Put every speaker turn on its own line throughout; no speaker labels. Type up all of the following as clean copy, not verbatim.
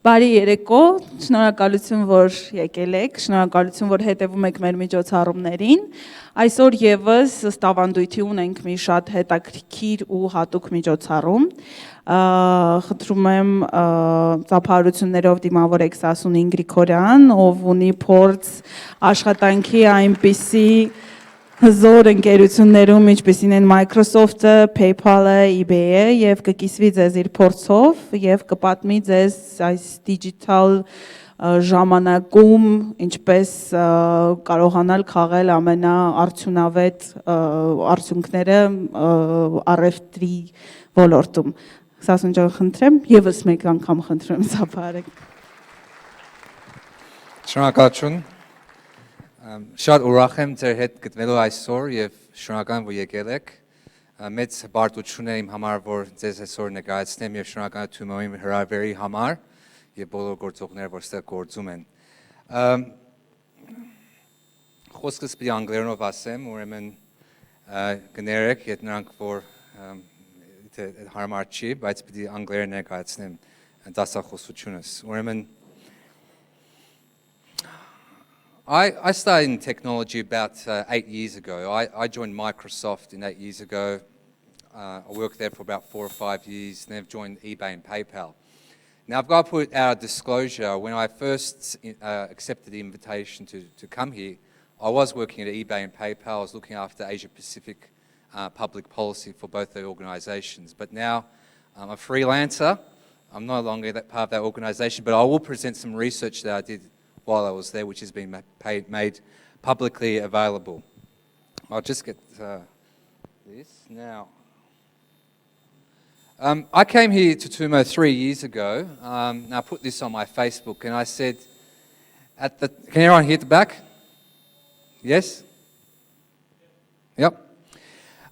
Բարի երեկո, շնորհակալություն, որ եկել եք, շնորհակալություն, որ հետևում եք մեր միջոցառումներին։ Այսօր եւս ըստ ավանդույթի ունենք մի շատ հետաքրքիր ու հատուկ միջոցառում։ Խնդրում եմ ծափահարություններով դիմավորեք Sassoon Grigorian, ով ունի փորձ աշխատանքի այնպիսի հզոր ընկերություններում, ինչպիսին են Microsoft-ը, PayPal-ը, eBay-ը եւ կկիսվի ձեզ իր փորձով եւ կպատմի ձեզ այս digital ժամանակում ինչպես կարողանալ քաղել ամենաարդյունավետ արդյունքները առևտրի ոլորտում։ Sassoon ջան, խնդրեմ, եւս մեկ անգամ խնդրում եմ ծափահարեք։
Շնորհակալություն։ Շատ ուրախ եմ ձեր հետ գտնվելու այսօր եւ շնորհակալ եմ, որ եկել եք։ Մեծ բարդություն է իմ համար, որ ձեզ այսօր ներկայացնեմ եւ շնորհակալություն իմ հրավերի համար եւ բոլոր գործողները, որ ստեղ գործում են։ Խոսքս պիտի անգլերենով ասեմ, ուրեմն կներեք, եթե նրանք որ հարմար չի, բայց պիտի անգլերեն ներկայացնեմ դասախոսությունս։ Ուրեմն I started in technology about 8 years ago. I joined Microsoft 8 years ago. I worked there for about 4 or 5 years, then I've joined eBay and PayPal. Now I've got to put out a disclosure. When I first accepted the invitation to come here, I was working at eBay and PayPal. I was looking after Asia Pacific public policy for both the organizations. But now I'm a freelancer. I'm no longer that part of that organization, but I will present some research that I did while I was there, which has been made publicly available. I'll just get this now. I came here to Tumo 3 years ago. And I put this on my Facebook, and I said, can everyone hear at the back? Yes? Yep.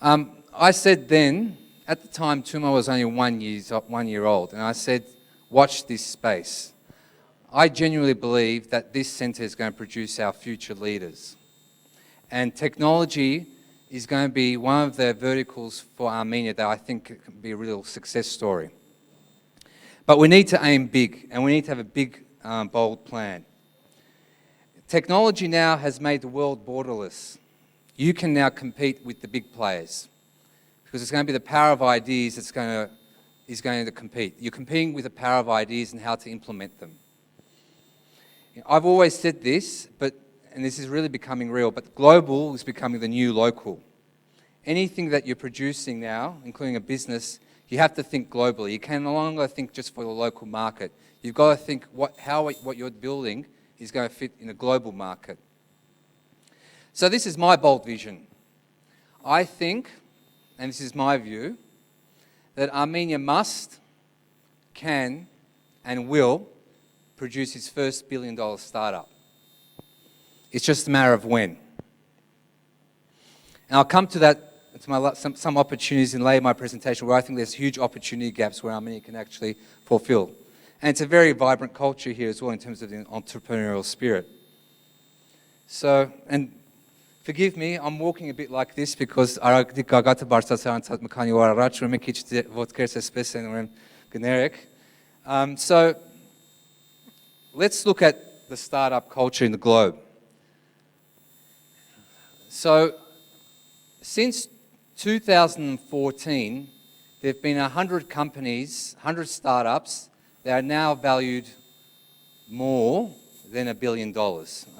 I said then, at the time, Tumo was only 1 year old, and I said, watch this space. I genuinely believe that this centre is going to produce our future leaders. And technology is going to be one of the verticals for Armenia that I think can be a real success story. But we need to aim big, and we need to have a big, bold plan. Technology now has made the world borderless. You can now compete with the big players because it's going to be the power of ideas that's is going to compete. You're competing with the power of ideas and how to implement them. I've always said this, and this is really becoming real, but global is becoming the new local. Anything that you're producing now, including a business, you have to think globally. You can no longer think just for the local market. You've got to think how what you're building is going to fit in a global market. So this is my bold vision. I think, and this is my view, that Armenia must, can, and will produce its first billion-dollar startup. It's just a matter of when. And I'll come to that, to some opportunities in later in my presentation where I think there's huge opportunity gaps where Armenia can actually fulfill. And it's a very vibrant culture here as well in terms of the entrepreneurial spirit. So, and forgive me, I'm walking a bit like this because so let's look at the startup culture in the globe. So, since 2014, there have been 100 companies, 100 startups that are now valued more than $1 billion.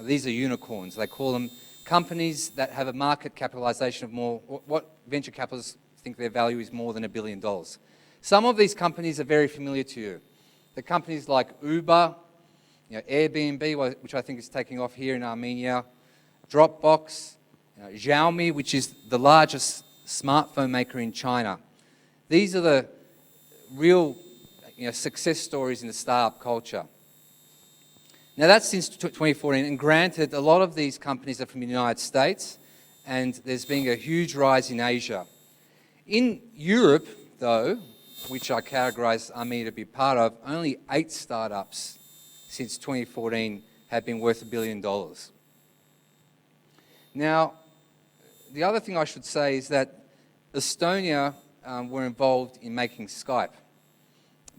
These are unicorns. They call them companies that have a market capitalization of more, what venture capitalists think their value is more than $1 billion. Some of these companies are very familiar to you. The companies like Uber, Airbnb, which I think is taking off here in Armenia, Dropbox, Xiaomi, which is the largest smartphone maker in China. These are the real success stories in the startup culture. Now that's since 2014, and granted, a lot of these companies are from the United States, and there's been a huge rise in Asia. In Europe, though, which I categorize Armenia to be part of, only 8 startups since 2014 have been worth $1 billion. Now, the other thing I should say is that Estonia were involved in making Skype.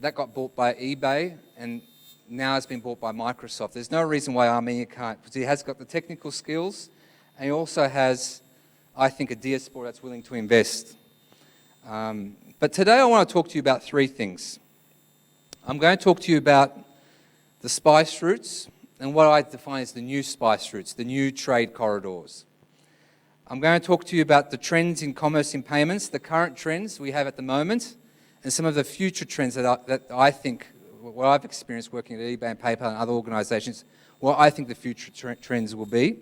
That got bought by eBay, and now has been bought by Microsoft. There's no reason why Armenia can't, because it has got the technical skills, and it also has, I think, a diaspora that's willing to invest. But today I want to talk to you about three things. I'm going to talk to you about the spice routes and what I define as the new spice routes, the new trade corridors. I'm going to talk to you about the trends in commerce and payments, the current trends we have at the moment, and some of the future trends that I think, what I've experienced working at eBay and PayPal and other organisations, what I think the future trends will be.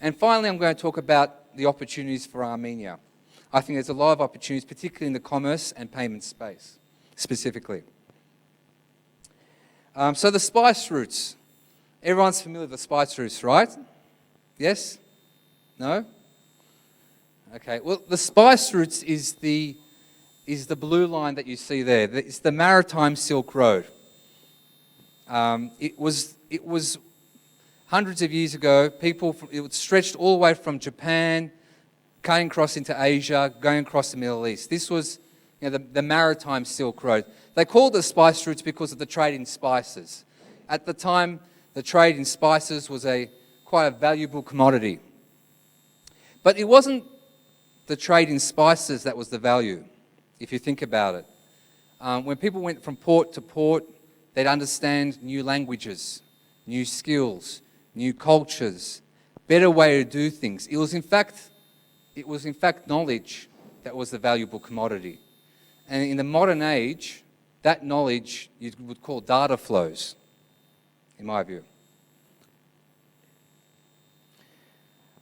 And finally, I'm going to talk about the opportunities for Armenia. I think there's a lot of opportunities, particularly in the commerce and payment space, specifically. So the spice routes. Everyone's familiar with the spice routes, right? Yes? No? Okay, well, the spice routes is the blue line that you see there. It's the Maritime Silk Road. It was hundreds of years ago. It was stretched all the way from Japan, cutting across into Asia, going across the Middle East. This was, the Maritime Silk Road. They called it the spice routes because of the trade in spices. At the time, the trade in spices was quite a valuable commodity. But it wasn't the trade in spices that was the value, if you think about it. When people went from port to port, they'd understand new languages, new skills, new cultures, better way to do things. It was in fact knowledge that was the valuable commodity. And in the modern age, that knowledge you would call data flows, in my view.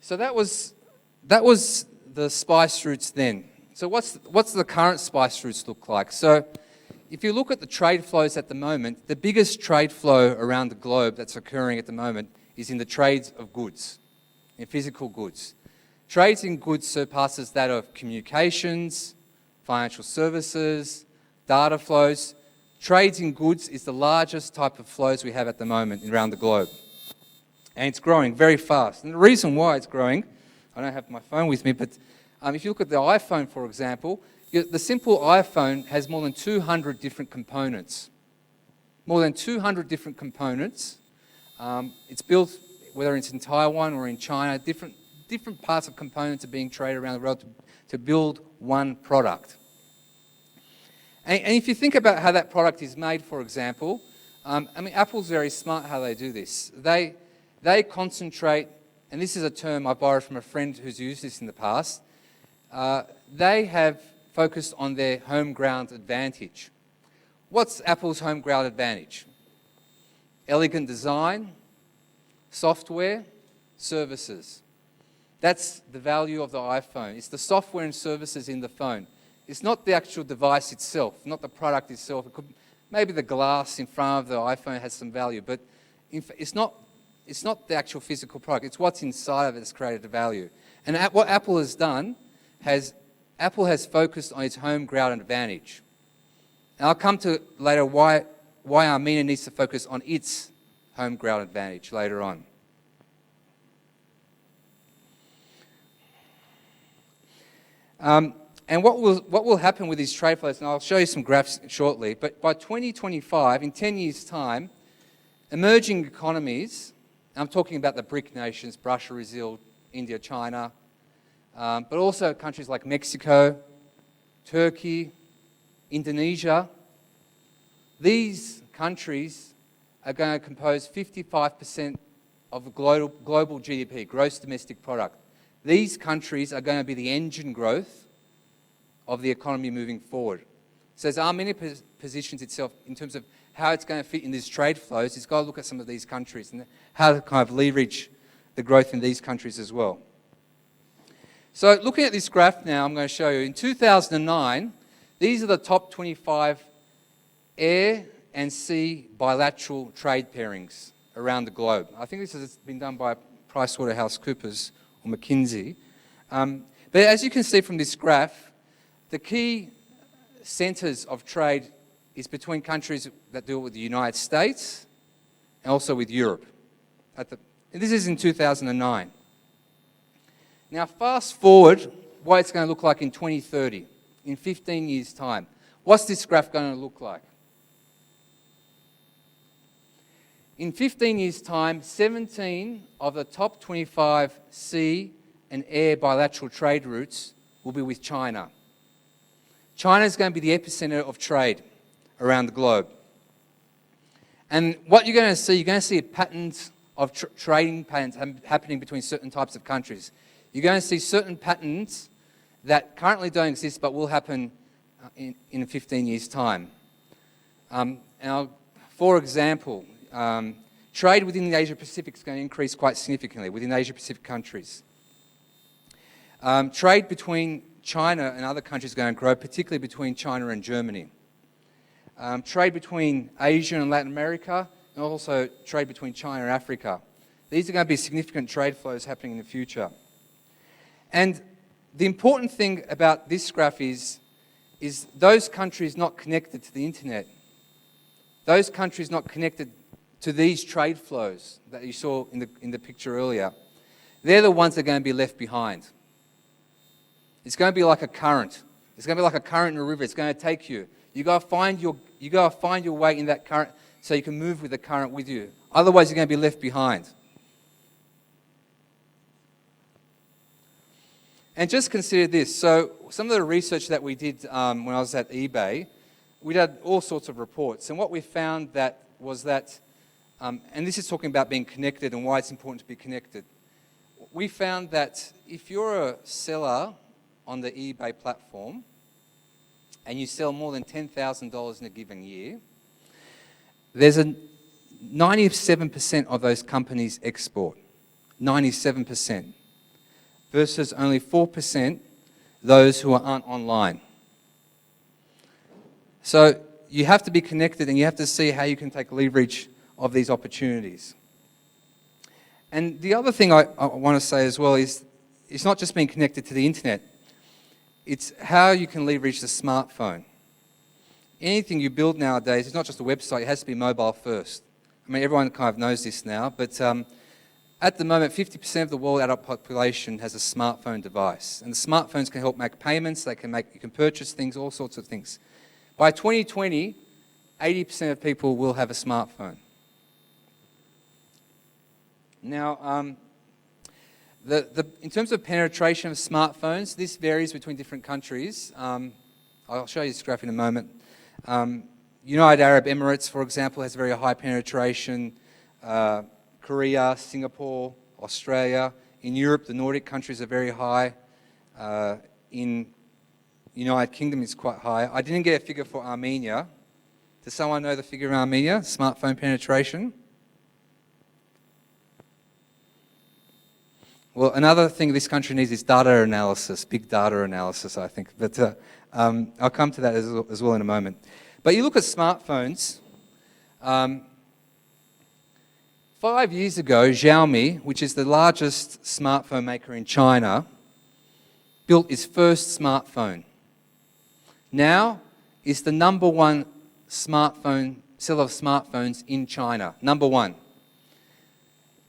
So that was the spice routes then. So what's the current spice routes look like? So if you look at the trade flows at the moment, the biggest trade flow around the globe that's occurring at the moment is in the trades of goods, in physical goods. Trades in goods surpasses that of communications, financial services, data flows. Trades in goods is the largest type of flows we have at the moment around the globe. And it's growing very fast. And the reason why it's growing, I don't have my phone with me, but if you look at the iPhone, for example, the simple iPhone has more than 200 different components. More than 200 different components. It's built, whether it's in Taiwan or in China, different parts of components are being traded around the world to build one product. And if you think about how that product is made, for example, Apple's very smart how they do this. They concentrate, and this is a term I borrowed from a friend who's used this in the past, they have focused on their home ground advantage. What's Apple's home ground advantage? Elegant design, software, services. That's the value of the iPhone. It's the software and services in the phone. It's not the actual device itself, not the product itself. Maybe the glass in front of the iPhone has some value, but it's not the actual physical product. It's what's inside of it that's created the value. And what Apple has done, Apple has focused on its home ground advantage. And I'll come to later why Armenia needs to focus on its home ground advantage later on. And what will happen with these trade flows, and I'll show you some graphs shortly, but by 2025, in 10 years' time, emerging economies, I'm talking about the BRIC nations, Russia, Brazil, India, China, but also countries like Mexico, Turkey, Indonesia, these countries are going to compose 55% of the global GDP, gross domestic product. These countries are going to be the engine growth of the economy moving forward. So as Armenia positions itself in terms of how it's going to fit in these trade flows, it's got to look at some of these countries and how to kind of leverage the growth in these countries as well. So looking at this graph now, I'm going to show you. In 2009, these are the top 25 air and sea bilateral trade pairings around the globe. I think this has been done by PricewaterhouseCoopers or McKinsey. But as you can see from this graph, the key centres of trade is between countries that deal with the United States and also with Europe. This is in 2009. Now fast forward what it's going to look like in 2030, in 15 years' time. What's this graph going to look like? In 15 years' time, 17 of the top 25 sea and air bilateral trade routes will be with China. China is going to be the epicenter of trade around the globe. And what you're going to see patterns of trading patterns happening between certain types of countries. You're going to see certain patterns that currently don't exist but will happen in 15 years' time. For example, trade within the Asia-Pacific is going to increase quite significantly within Asia-Pacific countries. Trade between China and other countries is going to grow, particularly between China and Germany. Trade between Asia and Latin America, and also trade between China and Africa. These are going to be significant trade flows happening in the future. And the important thing about this graph is those countries not connected to the internet, those countries not connected to these trade flows that you saw in the picture earlier, they're the ones that are going to be left behind. It's going to be like a current. It's going to be like a current in a river. It's going to take you. You got to find your way in that current so you can move with the current with you. Otherwise, you're going to be left behind. And just consider this. So some of the research that we did when I was at eBay, we did all sorts of reports. And what we found was that, and this is talking about being connected and why it's important to be connected. We found that if you're a seller on the eBay platform and you sell more than $10,000 in a given year, there's a 97% of those companies export. 97%. Versus only 4% those who aren't online. So you have to be connected and you have to see how you can take leverage of these opportunities. And the other thing I want to say as well is it's not just being connected to the internet, it's how you can leverage the smartphone. Anything you build nowadays, it's not just a website, it has to be mobile first. I mean, everyone kind of knows this now, but at the moment, 50% of the world adult population has a smartphone device. And the smartphones can help make payments, you can purchase things, all sorts of things. By 2020, 80% of people will have a smartphone. Now, in terms of penetration of smartphones, this varies between different countries. I'll show you this graph in a moment. United Arab Emirates, for example, has very high penetration. Korea, Singapore, Australia. In Europe, the Nordic countries are very high. In United Kingdom, it's quite high. I didn't get a figure for Armenia. Does someone know the figure in Armenia? Smartphone penetration? Well, another thing this country needs is data analysis, big data analysis, I think. But I'll come to that as well in a moment. But you look at smartphones. 5 years ago, Xiaomi, which is the largest smartphone maker in China, built its first smartphone. Now, it's the number one seller of smartphones in China. Number one.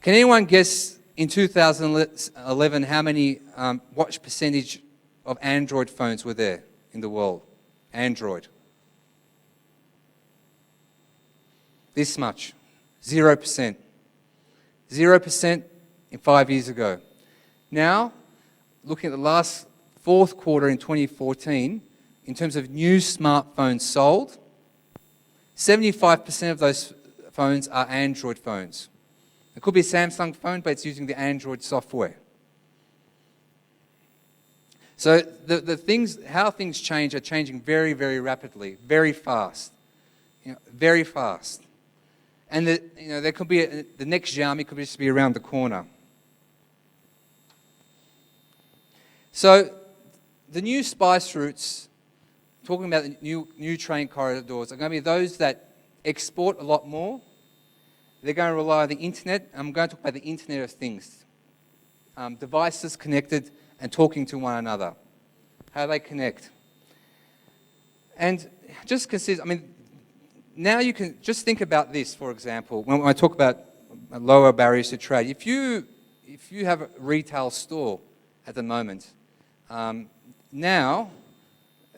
Can anyone guess in 2011 how many, what percentage of Android phones were there in the world? Android. This much. 0%. 0% in 5 years ago. Now, looking at the last fourth quarter in 2014, in terms of new smartphones sold, 75% of those phones are Android phones. It could be a Samsung phone, but it's using the Android software. So how things change are changing very, very rapidly, very fast, very fast. And there could be the next Xiaomi could just be around the corner. So the new spice routes, talking about the new train corridors, are going to be those that export a lot more. They're going to rely on the internet. I'm going to talk about the Internet of Things. Devices connected and talking to one another. How they connect. And just consider, now you can just think about this, for example, when I talk about lower barriers to trade. If you have a retail store at the moment, now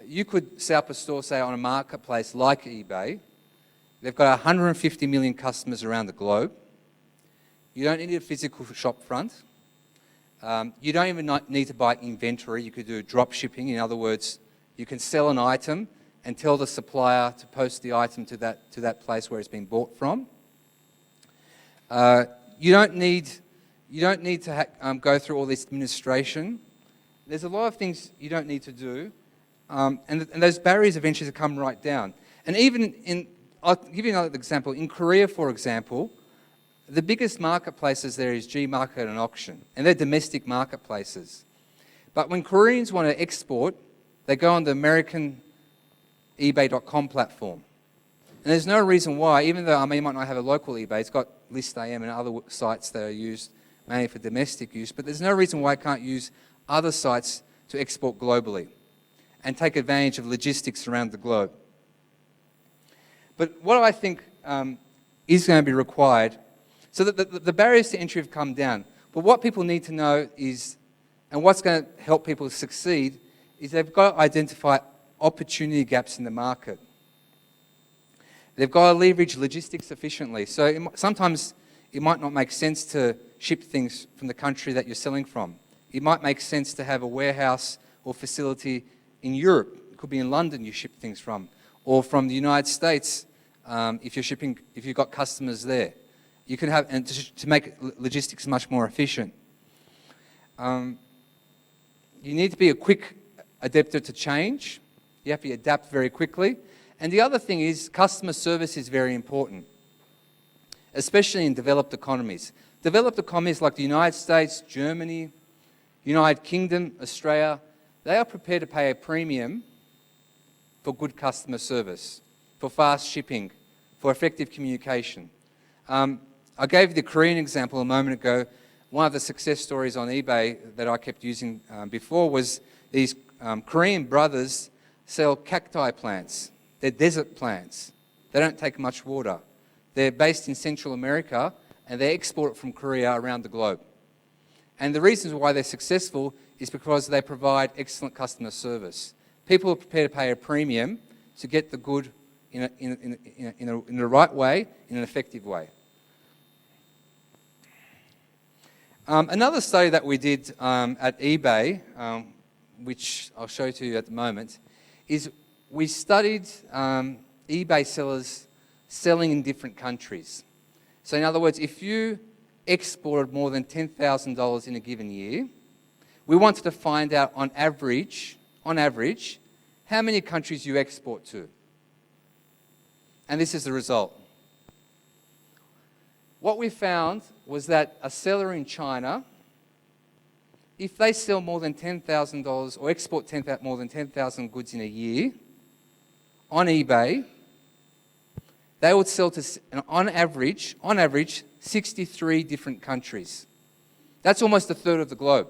you could set up a store, say, on a marketplace like eBay, They've got 150 million customers around the globe. You don't need a physical shop front. You don't even need to buy inventory. You could do drop shipping. In other words, you can sell an item and tell the supplier to post the item to that place where it's been bought from. You don't need to go through all this administration. There's a lot of things you don't need to do, and those barriers eventually come right down. And even I'll give you another example. In Korea, for example, the biggest marketplaces there is Gmarket and Auction, and they're domestic marketplaces. But when Koreans want to export, they go on the American eBay.com platform. And there's no reason why, even though you might not have a local eBay, it's got List.am and other sites that are used mainly for domestic use, but there's no reason why I can't use other sites to export globally and take advantage of logistics around the globe. But what I think is going to be required, so that the barriers to entry have come down, but what people need to know is, and what's going to help people succeed, is they've got to identify opportunity gaps in the market. They've got to leverage logistics efficiently. So sometimes it might not make sense to ship things from the country that you're selling from. It might make sense to have a warehouse or facility in Europe. It could be in London you ship things from, or from the United States if you've got customers there. You can have, and to make logistics much more efficient. You need to be a quick adapter to change. You have to adapt very quickly. And the other thing is, customer service is very important, especially in developed economies. Developed economies like the United States, Germany, United Kingdom, Australia, they are prepared to pay a premium for good customer service, for fast shipping, for effective communication. I gave the Korean example a moment ago. One of the success stories on eBay that I kept using before was these Korean brothers sell cacti plants. They're desert plants. They don't take much water. They're based in Central America, and they export it from Korea around the globe. And the reasons why they're successful is because they provide excellent customer service. People are prepared to pay a premium to get the good in the right way, in an effective way. Another study that we did at eBay, which I'll show to you at the moment, is we studied eBay sellers selling in different countries. So in other words, if you exported more than $10,000 in a given year, we wanted to find out on average, how many countries you export to. And this is the result. What we found was that a seller in China, if they sell more than $10,000 or export more than 10,000 goods in a year on eBay, they would sell to, on average, 63 different countries. That's almost a third of the globe.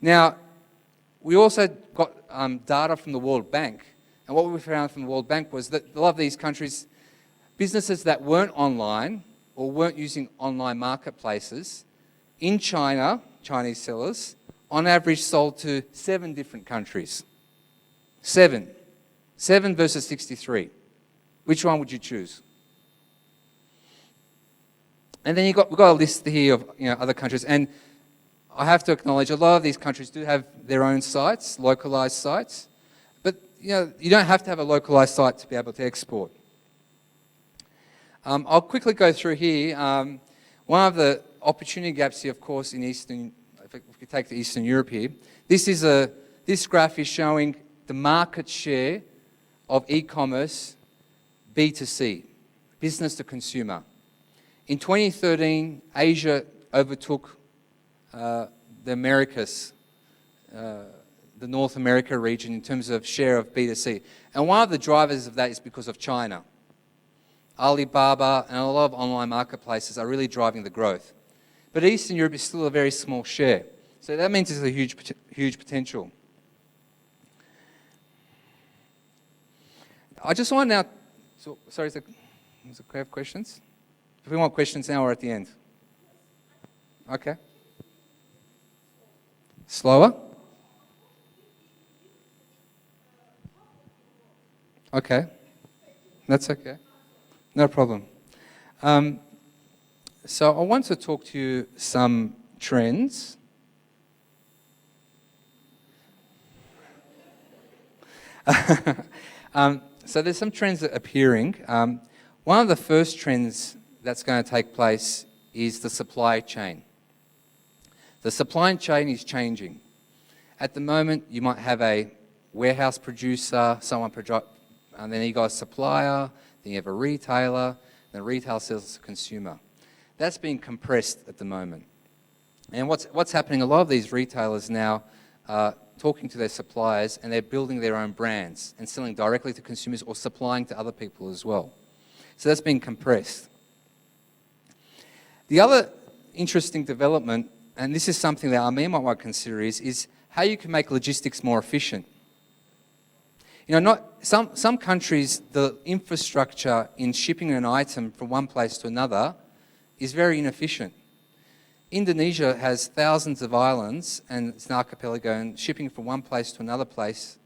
Now, we also got data from the World Bank, and what we found from the World Bank was that a lot of these countries, businesses that weren't online or weren't using online marketplaces, in China, Chinese sellers, on average sold to 7 different countries. 7 versus 63. Which one would you choose? And then we've got a list here of other countries, and I have to acknowledge a lot of these countries do have their own sites, localized sites, but you don't have to have a localized site to be able to export. I'll quickly go through here. One of the opportunity gaps here, of course, in Eastern, if we take the Eastern Europe here, this graph is showing the market share of e-commerce B2C, business to consumer. In 2013, Asia overtook the Americas, the North America region in terms of share of B2C. And one of the drivers of that is because of China. Alibaba and a lot of online marketplaces are really driving the growth. But Eastern Europe is still a very small share. So that means there's a huge potential. I just want now, sorry, does we have questions? If we want questions now or at the end? Okay. Slower? Okay. That's okay. No problem. So I want to talk to you some trends. So there's some trends that are appearing. One of the first trends that's going to take place is the supply chain. The supply chain is changing. At the moment, you might have a warehouse producer, and then you got a supplier, then you have a retailer, and the retailer sells to the consumer. That's being compressed at the moment. And what's happening, a lot of these retailers now are talking to their suppliers and they're building their own brands and selling directly to consumers or supplying to other people as well. So that's being compressed. The other interesting development, and this is something that Armin might want to consider, is how you can make logistics more efficient. You know, some countries, the infrastructure in shipping an item from one place to another is very inefficient. Indonesia has thousands of islands and it's an archipelago, and shipping from one place to another place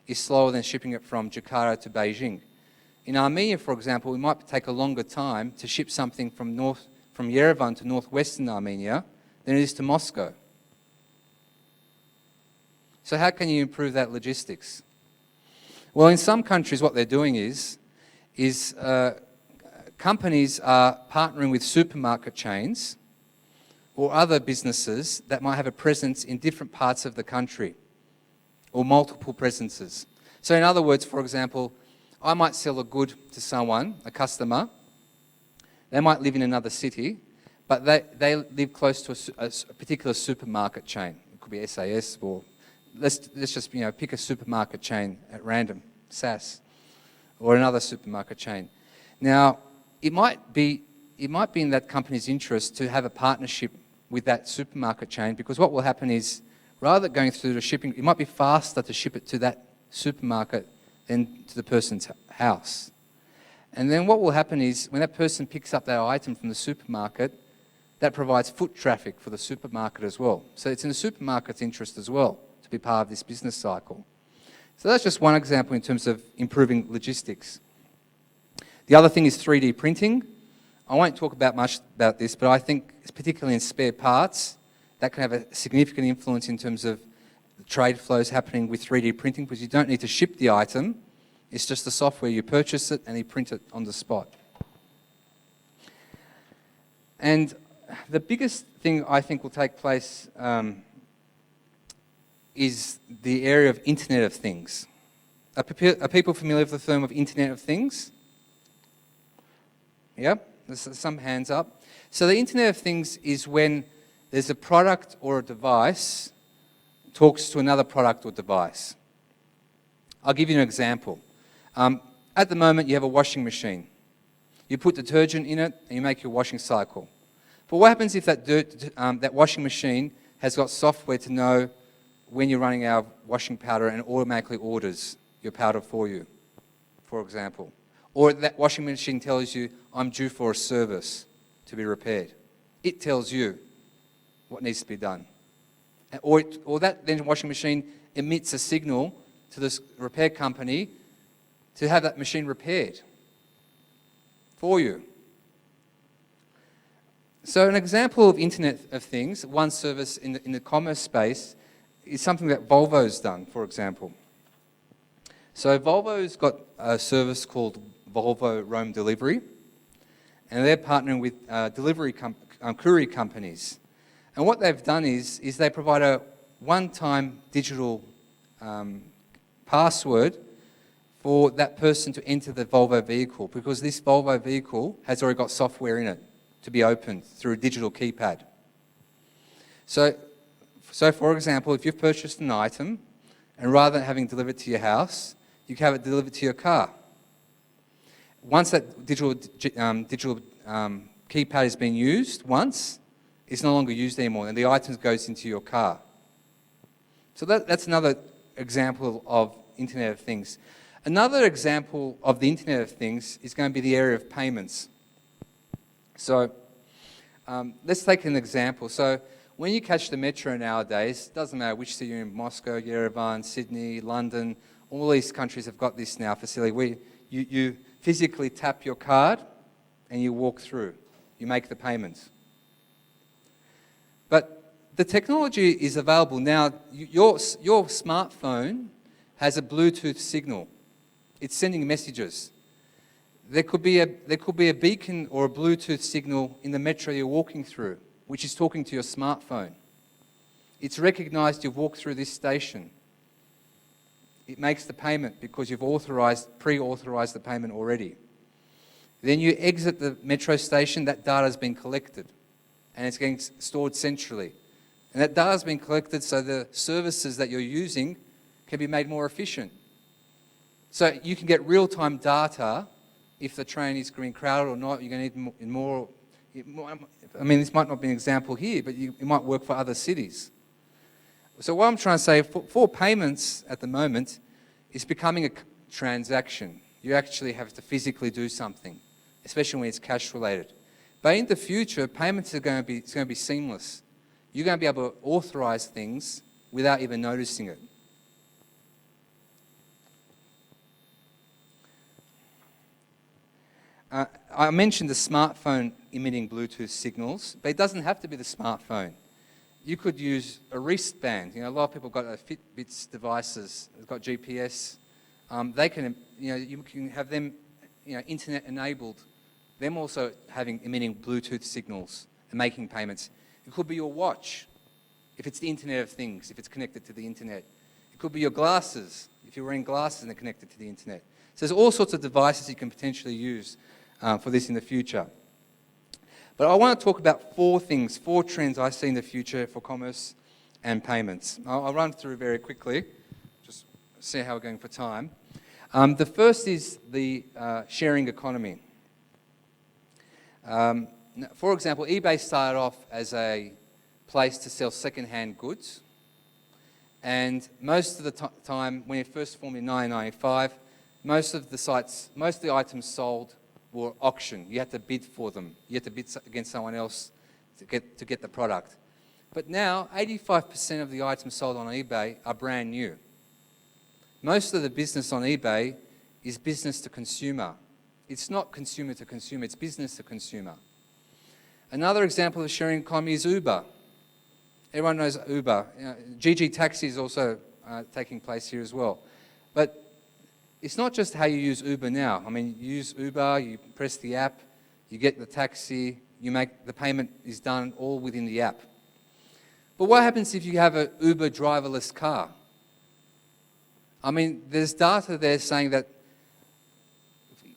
is slower than shipping it from Jakarta to Beijing. In Armenia, for example, it might take a longer time to ship something from Yerevan to northwestern Armenia than it is to Moscow. So how can you improve that logistics? Well, in some countries what they're doing is companies are partnering with supermarket chains or other businesses that might have a presence in different parts of the country or multiple presences. So in other words, for example, I might sell a good to someone, a customer. They might live in another city, but they live close to a particular supermarket chain. It could be SAS, or let's just pick a supermarket chain at random, SAS, or another supermarket chain. Now, it might be in that company's interest to have a partnership with that supermarket chain, because what will happen is, rather than going through the shipping, it might be faster to ship it to that supermarket than to the person's house. And then what will happen is, when that person picks up that item from the supermarket, that provides foot traffic for the supermarket as well. So it's in the supermarket's interest as well to be part of this business cycle. So that's just one example in terms of improving logistics. The other thing is 3D printing. I won't talk much about this, but I think, particularly in spare parts, that can have a significant influence in terms of the trade flows happening with 3D printing, because you don't need to ship the item. It's just the software. You purchase it and you print it on the spot. And the biggest thing I think will take place is the area of Internet of Things. Are people familiar with the term of Internet of Things? Yeah, there's some hands up. So the Internet of Things is when there's a product or a device talks to another product or device. I'll give you an example. At the moment, you have a washing machine. You put detergent in it and you make your washing cycle. But what happens if that washing machine has got software to know when you're running out of washing powder and automatically orders your powder for you, for example? Or that washing machine tells you, I'm due for a service to be repaired. It tells you what needs to be done. Or that then washing machine emits a signal to this repair company to have that machine repaired for you. So an example of Internet of Things, one service in the commerce space, is something that Volvo's done, for example. So Volvo's got a service called Volvo Roam Delivery, and they're partnering with courier companies. And what they've done is they provide a one-time digital password for that person to enter the Volvo vehicle, because this Volvo vehicle has already got software in it to be opened through a digital keypad. So for example, if you've purchased an item, and rather than having it delivered to your house, you can have it delivered to your car. Once that digital keypad has been used once, it's no longer used anymore, and the item goes into your car. So that's another example of Internet of Things. Another example of the Internet of Things is going to be the area of payments. So let's take an example. So when you catch the metro nowadays, it doesn't matter which city you're in, Moscow, Yerevan, Sydney, London, all these countries have got this now facility where you physically tap your card and you walk through. You make the payments. But the technology is available now. Your smartphone has a Bluetooth signal. It's sending messages. There could be a beacon or a Bluetooth signal in the metro you're walking through, which is talking to your smartphone. It's recognized you've walked through this station. It makes the payment because you've pre-authorized the payment already. Then you exit the metro station, that data has been collected and it's getting stored centrally. And that data has been collected so the services that you're using can be made more efficient. So you can get real-time data if the train is getting crowded or not. You're going to need more. I mean, this might not be an example here, but it might work for other cities. So what I'm trying to say, for payments at the moment, it's becoming a transaction. You actually have to physically do something, especially when it's cash related. But in the future, payments are going to be seamless. You're going to be able to authorize things without even noticing it. I mentioned the smartphone emitting Bluetooth signals, but it doesn't have to be the smartphone. You could use a wristband. A lot of people got Fitbits devices. They've got GPS. They can, you can have them, internet enabled. Them also emitting Bluetooth signals and making payments. It could be your watch, if it's the Internet of Things, if it's connected to the internet. It could be your glasses, if you're wearing glasses and they're connected to the internet. So there's all sorts of devices you can potentially use for this in the future. But I want to talk about four trends I see in the future for commerce and payments. I'll run through very quickly, just see how we're going for time. The first is the sharing economy. For example, eBay started off as a place to sell second-hand goods. And most of the time, when it first formed in 1995, most of the items sold were auction. You had to bid for them. You had to bid against someone else to get the product. But now, 85% of the items sold on eBay are brand new. Most of the business on eBay is business to consumer. It's not consumer to consumer, it's business to consumer. Another example of sharing economy is Uber. Everyone knows Uber. GG Taxi is also taking place here as well. But it's not just how you use Uber now. I mean, you use Uber, you press the app, you get the taxi, the payment is done all within the app. But what happens if you have an Uber driverless car? I mean, there's data there saying that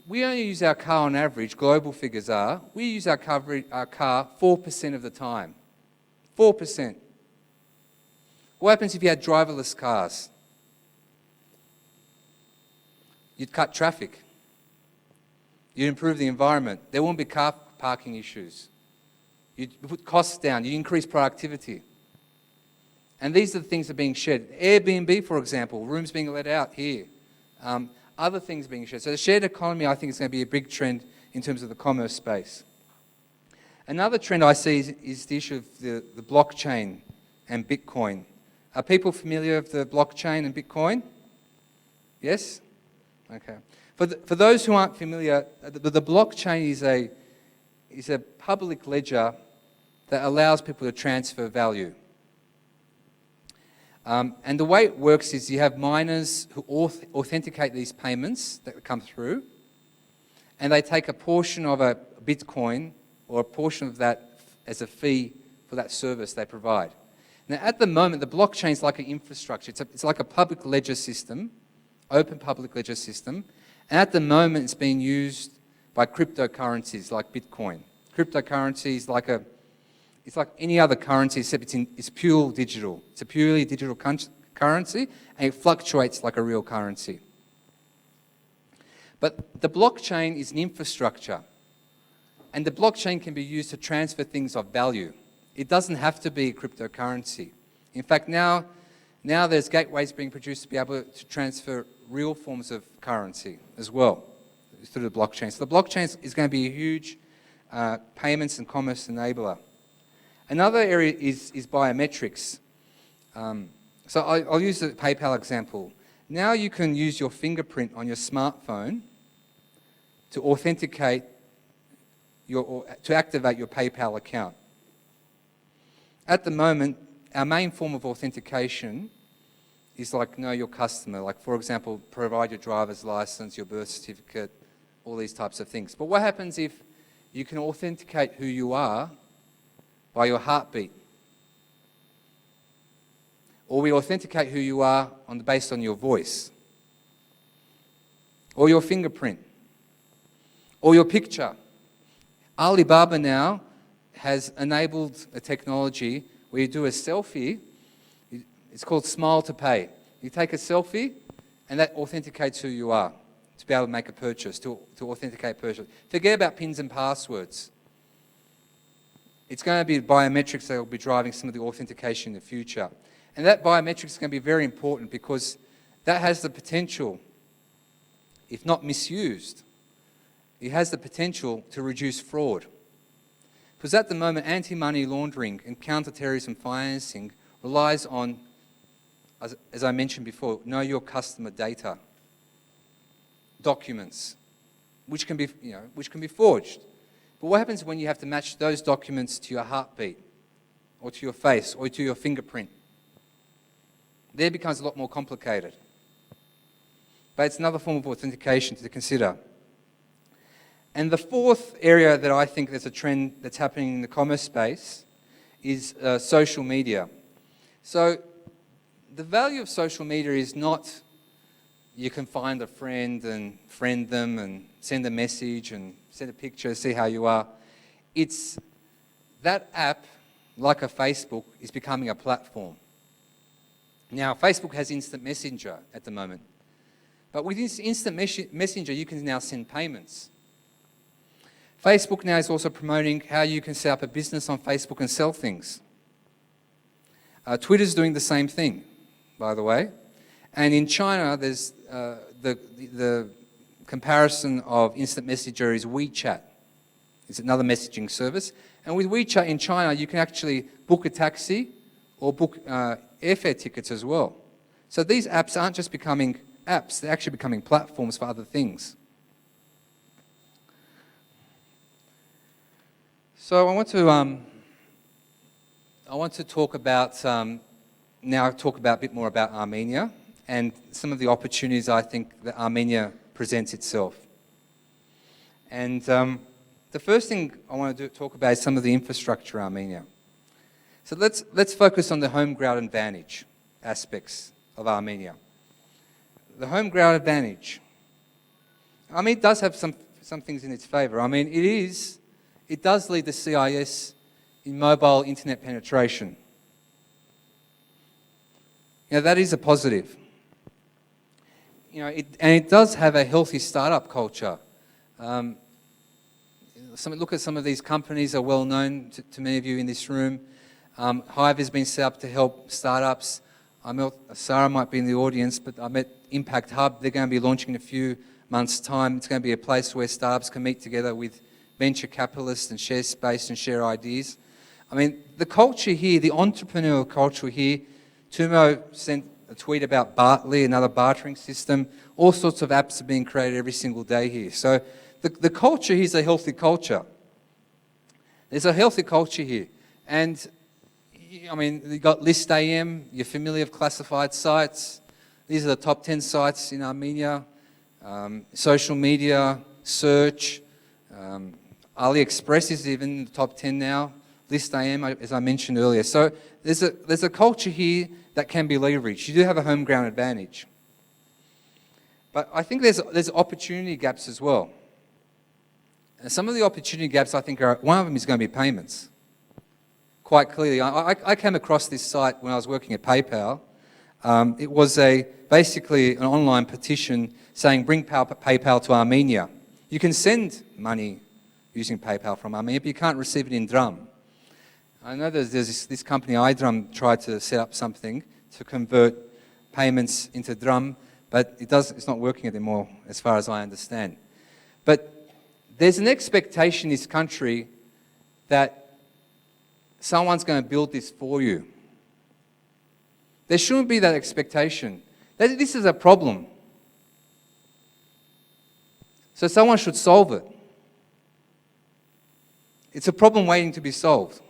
we only use our car on average, global figures are, we use our car 4% of the time. 4%. What happens if you had driverless cars? You'd cut traffic. You'd improve the environment. There won't be car parking issues. You'd put costs down. You increase productivity. And these are the things that are being shared. Airbnb, for example, rooms being let out here. Other things being shared. So the shared economy, I think, is going to be a big trend in terms of the commerce space. Another trend I see is the issue of the blockchain and Bitcoin. Are people familiar with the blockchain and Bitcoin? Yes? Okay. For those who aren't familiar, the blockchain is a public ledger that allows people to transfer value. And the way it works is you have miners who authenticate these payments that come through, and they take a portion of a Bitcoin or a portion of that as a fee for that service they provide. Now, at the moment, the blockchain is like an infrastructure. It's like a public ledger system, open public ledger system, and at the moment it's being used by cryptocurrencies like Bitcoin. Cryptocurrency is it's like any other currency except it's pure digital. It's a purely digital currency, and it fluctuates like a real currency. But the blockchain is an infrastructure, and the blockchain can be used to transfer things of value. It doesn't have to be a cryptocurrency. In fact, now there's gateways being produced to be able to transfer real forms of currency as well through the blockchain. So the blockchain is going to be a huge payments and commerce enabler. Another area is biometrics. So I'll use the PayPal example. Now you can use your fingerprint on your smartphone to authenticate to activate your PayPal account. At the moment, our main form of authentication is like know your customer. Like, for example, provide your driver's license, your birth certificate, all these types of things. But what happens if you can authenticate who you are by your heartbeat? Or we authenticate who you are based on your voice, or your fingerprint, or your picture. Alibaba now has enabled a technology where you do a selfie. It's called Smile to Pay. You take a selfie, and that authenticates who you are to be able to make a purchase, to authenticate purchase. Forget about pins and passwords. It's going to be biometrics that will be driving some of the authentication in the future. And that biometrics is going to be very important because that has the potential, if not misused, it has the potential to reduce fraud. Because at the moment, anti-money laundering and counter-terrorism financing relies on, as I mentioned before, know your customer data, documents, which can be forged. But what happens when you have to match those documents to your heartbeat, or to your face, or to your fingerprint? There it becomes a lot more complicated. But it's another form of authentication to consider. And the fourth area that I think there's a trend that's happening in the commerce space is social media. So the value of social media is not you can find a friend and friend them and send a message and send a picture, see how you are. It's that app, like a Facebook, is becoming a platform. Now, Facebook has instant messenger at the moment. But with instant messenger, you can now send payments. Facebook now is also promoting how you can set up a business on Facebook and sell things. Twitter's doing the same thing, by the way. And in China, there's the comparison of instant messenger is WeChat. It's another messaging service. And with WeChat in China, you can actually book a taxi or book airfare tickets as well. So these apps aren't just becoming apps, they're actually becoming platforms for other things. So I want to talk about now talk about a bit more about Armenia and some of the opportunities I think that Armenia presents itself. And the first thing I want to talk about is some of the infrastructure in Armenia. So let's focus on the home ground advantage aspects of Armenia. The home ground advantage. I mean, it does have some things in its favour. I mean, it does lead the CIS in mobile internet penetration. You know, that is a positive. You know, it does have a healthy startup culture. Look at some of these companies are well known to many of you in this room. Hive has been set up to help startups. Sarah might be in the audience, but I met Impact Hub. They're going to be launching in a few months' time. It's going to be a place where startups can meet together with venture capitalists and share space and share ideas. I mean, the culture here, the entrepreneurial culture here, Tumo sent a tweet about Bartley, another bartering system. All sorts of apps are being created every single day here. So the culture here is a healthy culture. There's a healthy culture here. And, I mean, you've got List AM, you're familiar with classified sites. These are the top 10 sites in Armenia. Social media, search, AliExpress is even in the top 10 now. List AM, as I mentioned earlier. So there's a culture here that can be leveraged. You do have a home ground advantage. But I think there's opportunity gaps as well. And some of the opportunity gaps I think one of them is going to be payments. Quite clearly. I came across this site when I was working at PayPal. It was basically an online petition saying bring PayPal to Armenia. You can send money using PayPal from Armenia, but you can't receive it in drum. I know there's this company, iDrum, tried to set up something to convert payments into drum, but it's not working anymore as far as I understand. But there's an expectation in this country that someone's going to build this for you. There shouldn't be that expectation. This is a problem. So someone should solve it. It's a problem waiting to be solved.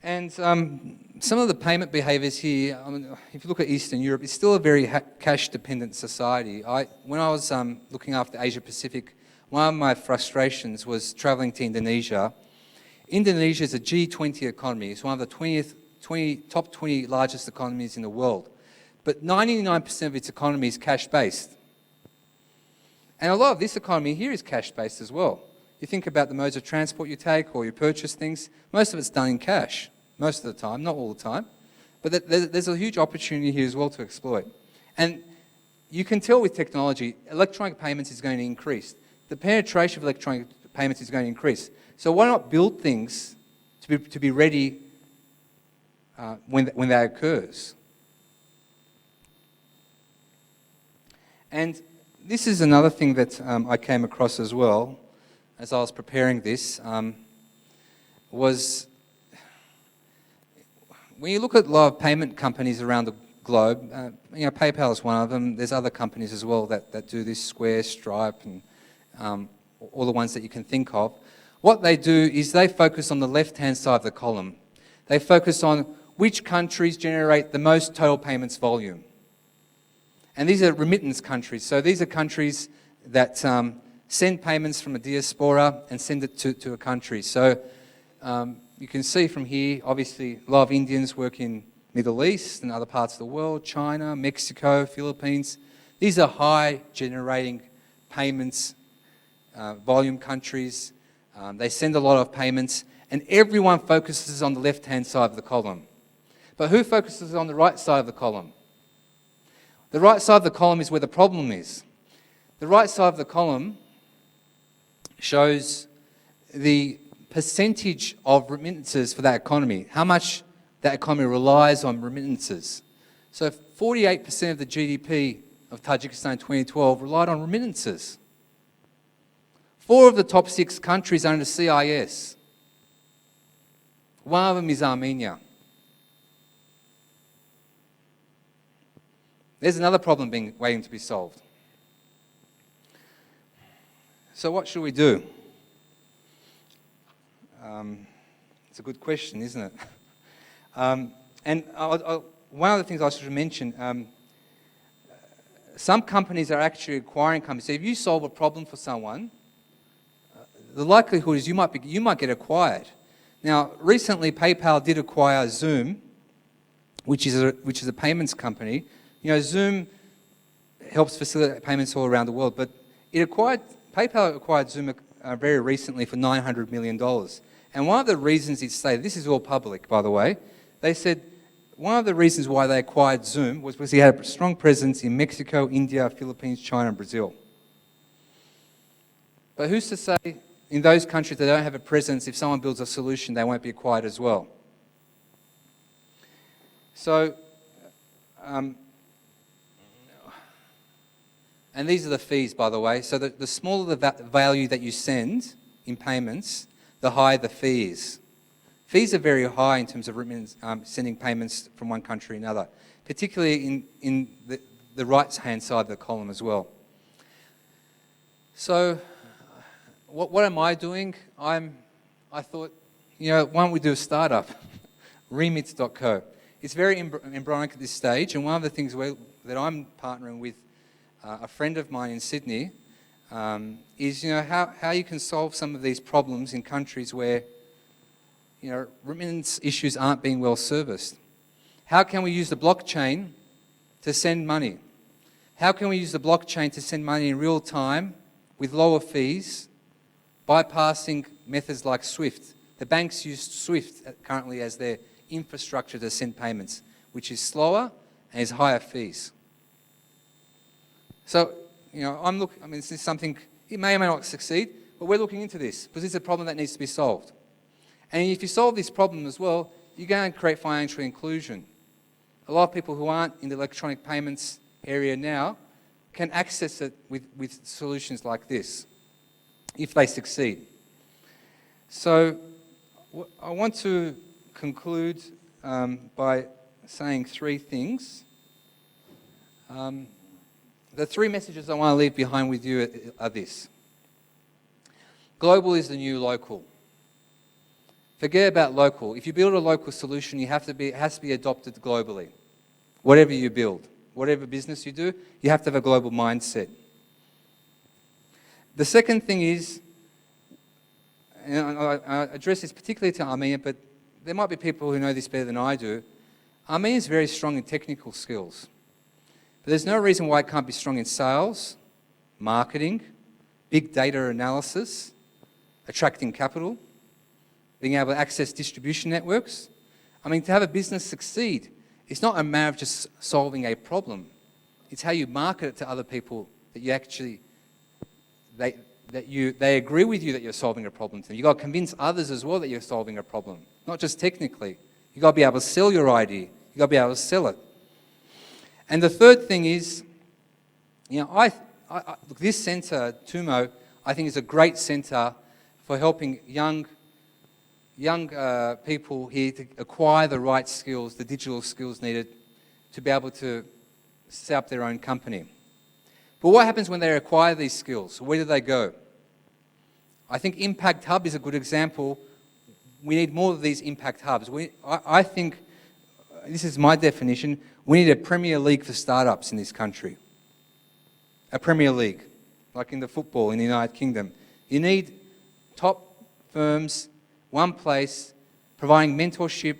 And some of the payment behaviours here, if you look at Eastern Europe, it's still a very cash-dependent society. When I was looking after Asia Pacific, one of my frustrations was travelling to Indonesia. Indonesia is a G20 economy. It's one of the top 20 largest economies in the world. But 99% of its economy is cash-based. And a lot of this economy here is cash-based as well. You think about the modes of transport you take or you purchase things, most of it's done in cash, most of the time, not all the time. But there's a huge opportunity here as well to exploit. And you can tell with technology, electronic payments is going to increase. The penetration of electronic payments is going to increase. So why not build things to be ready when that occurs? And this is another thing that I came across as well as I was preparing this, was when you look at a lot of payment companies around the globe, PayPal is one of them. There's other companies as well that do this, Square, Stripe, and all the ones that you can think of. What they do is they focus on the left-hand side of the column. They focus on which countries generate the most total payments volume. And these are remittance countries. So these are countries that send payments from a diaspora and send it to a country. So you can see from here, obviously, a lot of Indians work in Middle East and other parts of the world, China, Mexico, Philippines. These are high generating payments, volume countries. They send a lot of payments, and everyone focuses on the left-hand side of the column. But who focuses on the right side of the column? The right side of the column is where the problem is. The right side of the column shows the percentage of remittances for that economy, how much that economy relies on remittances. So 48% of the GDP of Tajikistan in 2012 relied on remittances. 4 of the top 6 countries are under CIS. One of them is Armenia. There's another problem waiting to be solved. So what should we do? It's a good question, isn't it? And one of the things I should mention, some companies are actually acquiring companies. So if you solve a problem for someone, the likelihood is you might get acquired. Now, recently PayPal did acquire Zoom, which is a payments company. You know, Zoom helps facilitate payments all around the world, but PayPal acquired Zoom very recently for $900 million. And one of the reasons it stated, this is all public, by the way, they said one of the reasons why they acquired Zoom was because he had a strong presence in Mexico, India, Philippines, China, and Brazil. But who's to say in those countries that don't have a presence, if someone builds a solution, they won't be acquired as well? So, and these are the fees, by the way. So the smaller the value that you send in payments, the higher the fee is. Fees are very high in terms of sending payments from one country to another, particularly in the right-hand side of the column as well. So what am I doing? I thought, why don't we do a startup, remits.co. It's very embryonic at this stage, and one of the things that I'm partnering with a friend of mine in Sydney is how you can solve some of these problems in countries where remittance issues aren't being well serviced. How can we use the blockchain to send money? How can we use the blockchain to send money in real time with lower fees, bypassing methods like SWIFT? The banks use SWIFT currently as their infrastructure to send payments, which is slower and has higher fees. So, this is something, it may or may not succeed, but we're looking into this because it's a problem that needs to be solved. And if you solve this problem as well, you're going to create financial inclusion. A lot of people who aren't in the electronic payments area now can access it with solutions like this, if they succeed. So I want to conclude by saying 3 things. The three messages I want to leave behind with you are this. Global is the new local. Forget about local. If you build a local solution, it has to be adopted globally. Whatever you build, whatever business you do, you have to have a global mindset. The second thing is, and I address this particularly to Armenia, but there might be people who know this better than I do. Armenia is very strong in technical skills. But there's no reason why it can't be strong in sales, marketing, big data analysis, attracting capital, being able to access distribution networks. I mean, to have a business succeed, it's not a matter of just solving a problem. It's how you market it to other people that you actually, they agree with you that you're solving a problem to them. You've got to convince others as well that you're solving a problem, not just technically. You've got to be able to sell your idea. You've got to be able to sell it. And the third thing is, you know, look, this centre, Tumo, I think is a great centre for helping young people here to acquire the right skills, the digital skills needed to be able to set up their own company. But what happens when they acquire these skills? Where do they go? I think Impact Hub is a good example. We need more of these Impact Hubs. I think, this is my definition, we need a Premier League for startups in this country. A Premier League, like in the football in the United Kingdom. You need top firms, one place, providing mentorship,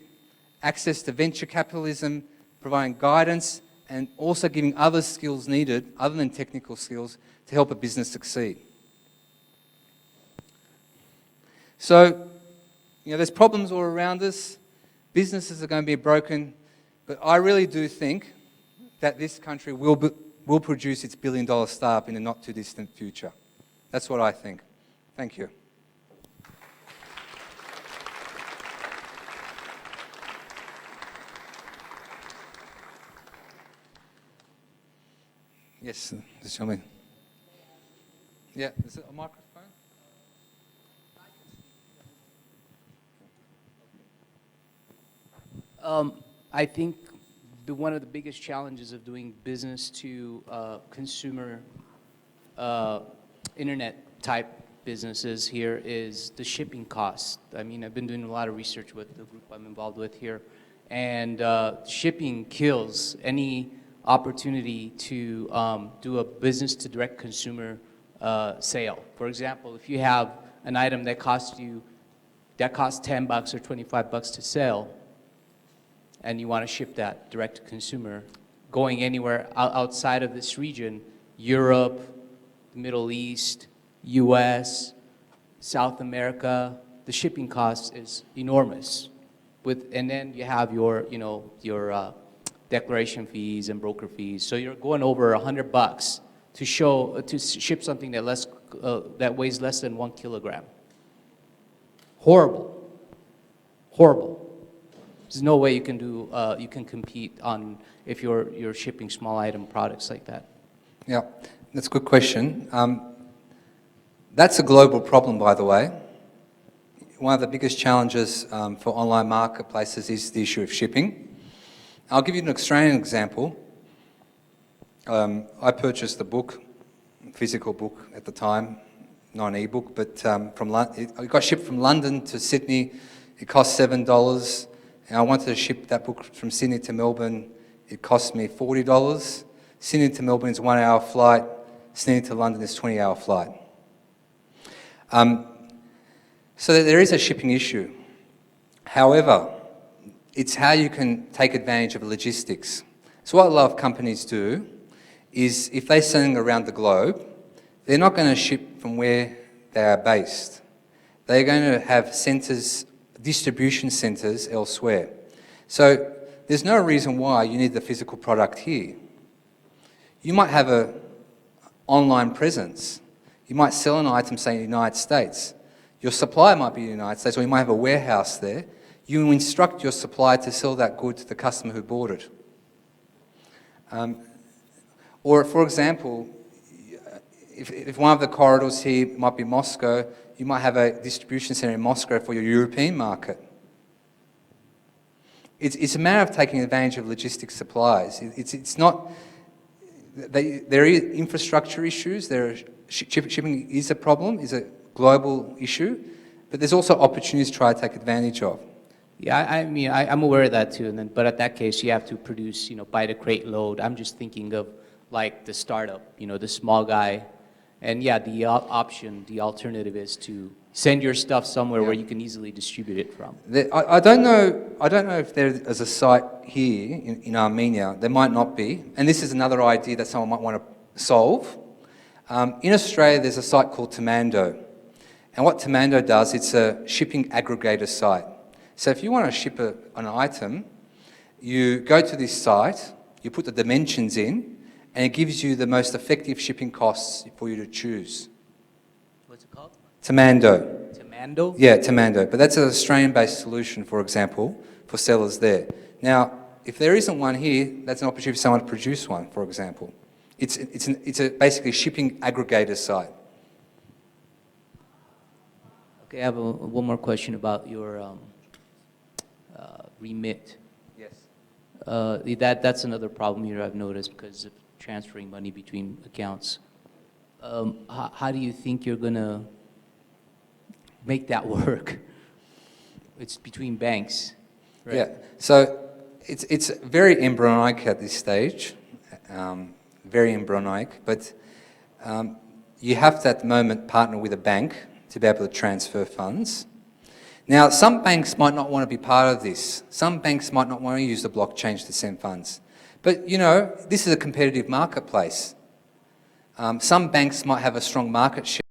access to venture capitalism, providing guidance, and also giving other skills needed, other than technical skills, to help a business succeed. So, you know, there's problems all around us. Businesses are going to be broken, but I really do think that this country will produce its billion-dollar startup in the not-too-distant future. That's what I think. Thank you. Yes, just show me. Yeah, is it a microphone?
I think one of the biggest challenges of doing business to consumer internet type businesses here is the shipping cost. I mean, I've been doing a lot of research with the group I'm involved with here, and shipping kills any opportunity to do a business to direct consumer sale. For example, if you have an item that costs $10 or $25 to sell, and you want to ship that direct to consumer, going anywhere outside of this region, Europe, the Middle East, US, South America, the shipping cost is enormous. And then you have your declaration fees and broker fees. So you're going over $100 to ship something that weighs less than 1 kilogram. Horrible. Horrible. There's no way you can compete on if you're shipping small item products like that.
Yeah, that's a good question. That's a global problem, by the way. One of the biggest challenges for online marketplaces is the issue of shipping. I'll give you an Australian example. I purchased the book, physical book at the time, not an e-book, but it got shipped from London to Sydney. It cost $7. And I wanted to ship that book from Sydney to Melbourne. It cost me $40. Sydney to Melbourne is a 1 hour flight. Sydney to London is a 20-hour flight. So there is a shipping issue. However, it's how you can take advantage of logistics. So what a lot of companies do is if they're selling around the globe, they're not going to ship from where they are based. They're going to have centres, distribution centres elsewhere. So there's no reason why you need the physical product here. You might have an online presence. You might sell an item, say, in the United States. Your supplier might be in the United States, or you might have a warehouse there. You instruct your supplier to sell that good to the customer who bought it. Or, for example, if one of the corridors here might be Moscow, you might have a distribution centre in Moscow for your European market. It's a matter of taking advantage of logistics supplies. It's not there is infrastructure issues. Shipping is a problem, is a global issue, but there's also opportunities to try to take advantage of.
Yeah, I mean, I'm aware of that too, but at that case, you have to produce, by the crate load. I'm just thinking of like the startup, the small guy. And yeah, the the alternative is to send your stuff somewhere where you can easily distribute it from.
I don't know if there is a site here in Armenia. There might not be, and this is another idea that someone might want to solve. In Australia, there's a site called Tamando, and what Tamando does, it's a shipping aggregator site. So if you want to ship an item, you go to this site, you put the dimensions in, and it gives you the most effective shipping costs for you to choose.
What's it called?
Tamando.
Tamando?
Yeah, Tamando. But that's an Australian-based solution, for example, for sellers there. Now, if there isn't one here, that's an opportunity for someone to produce one, for example. It's a basically shipping aggregator site.
Okay, I have one more question about your remit.
Yes.
That's another problem here I've noticed because of transferring money between accounts. How do you think you're gonna make that work? It's between banks, right?
Yeah. So it's very embryonic at this stage, very embryonic. But you have to at the moment partner with a bank to be able to transfer funds. Now, some banks might not want to be part of this. Some banks might not want to use the blockchain to send funds. But, this is a competitive marketplace. Some banks might have a strong market share.